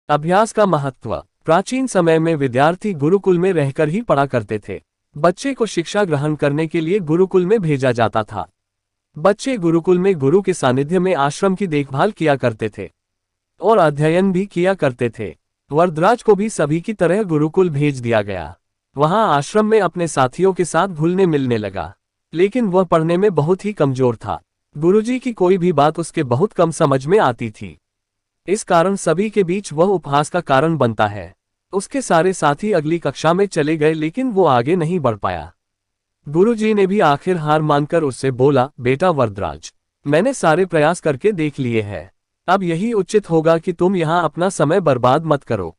अभ्यास का महत्व। प्राचीन समय में विद्यार्थी गुरुकुल में रहकर ही पढ़ा करते थे। बच्चे को शिक्षा ग्रहण करने के लिए गुरुकुल में भेजा जाता था। बच्चे गुरुकुल में गुरु के सानिध्य में आश्रम की देखभाल किया करते थे और अध्ययन भी किया करते थे। वरदराज को भी सभी की तरह गुरुकुल भेज दिया गया। वहां आश्रम में अपने साथियों के साथ घुलने मिलने लगा, लेकिन वह पढ़ने में बहुत ही कमजोर था। गुरुजी की कोई भी बात उसके बहुत कम समझ में आती थी। इस कारण सभी के बीच वह उपहास का कारण बनता है। उसके सारे साथी अगली कक्षा में चले गए, लेकिन वो आगे नहीं बढ़ पाया। गुरुजी ने भी आखिर हार मानकर उससे बोला, बेटा वरदराज, मैंने सारे प्रयास करके देख लिए हैं। अब यही उचित होगा कि तुम यहाँ अपना समय बर्बाद मत करो।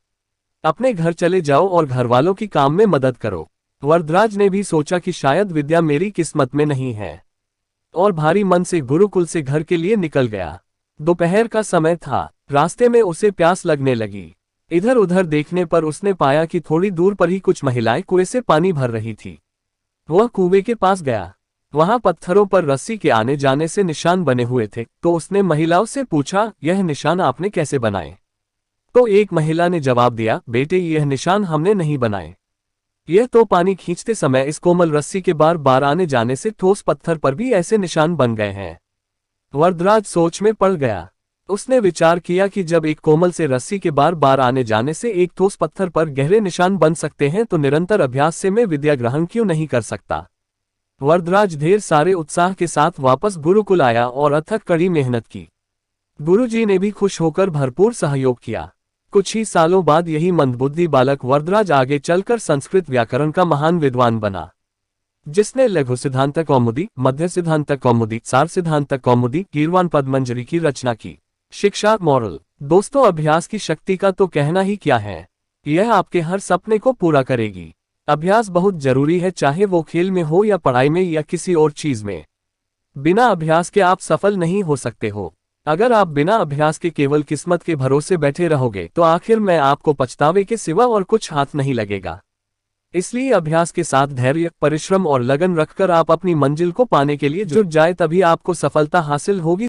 अपने घर चले जाओ और घरवालों की काम में मदद करो। वरदराज ने भी सोचा कि शायद विद्या मेरी किस्मत में नहीं है, और भारी मन से गुरुकुल से घर के लिए निकल गया। दोपहर का समय था। रास्ते में उसे प्यास लगने लगी। इधर उधर देखने पर उसने पाया कि थोड़ी दूर पर ही कुछ महिलाएं कुएं से पानी भर रही थी। वह कुएं के पास गया। वहां पत्थरों पर रस्सी के आने जाने से निशान बने हुए थे, तो उसने महिलाओं से पूछा, यह निशान आपने कैसे बनाए? तो एक महिला ने जवाब दिया, बेटे, यह निशान हमने नहीं बनाए। यह तो पानी खींचते समय इस कोमल रस्सी के बार बार आने जाने से ठोस पत्थर पर भी ऐसे निशान बन गए हैं। वरदराज सोच में पड़ गया। उसने विचार किया कि जब एक कोमल से रस्सी के बार बार आने जाने से एक ठोस पत्थर पर गहरे निशान बन सकते हैं, तो निरंतर अभ्यास से मैं विद्या ग्रहण क्यों नहीं कर सकता। वरदराज ढेर सारे उत्साह के साथ वापस गुरुकुल आया और अथक कड़ी मेहनत की। गुरुजी ने भी खुश होकर भरपूर सहयोग किया। कुछ ही सालों बाद यही मंदबुद्धि बालक वरदराज आगे चलकर संस्कृत व्याकरण का महान विद्वान बना, जिसने लघु सिद्धांत कौमुदी, मध्य सिद्धांत कौमुदी, सार सिद्धांत कौमुदी, गीर्वाण पद्मंजरी की रचना की। शिक्षा मॉरल। दोस्तों, अभ्यास की शक्ति का तो कहना ही क्या है। यह आपके हर सपने को पूरा करेगी। अभ्यास बहुत जरूरी है, चाहे वो खेल में हो या पढ़ाई में या किसी और चीज में। बिना अभ्यास के आप सफल नहीं हो सकते हो। अगर आप बिना अभ्यास के केवल किस्मत के भरोसे बैठे रहोगे, तो आखिर में आपको पछतावे के सिवा और कुछ हाथ नहीं लगेगा। इसलिए अभ्यास के साथ धैर्य, परिश्रम और लगन रखकर आप अपनी मंजिल को पाने के लिए जुट जाए, तभी आपको सफलता हासिल होगी।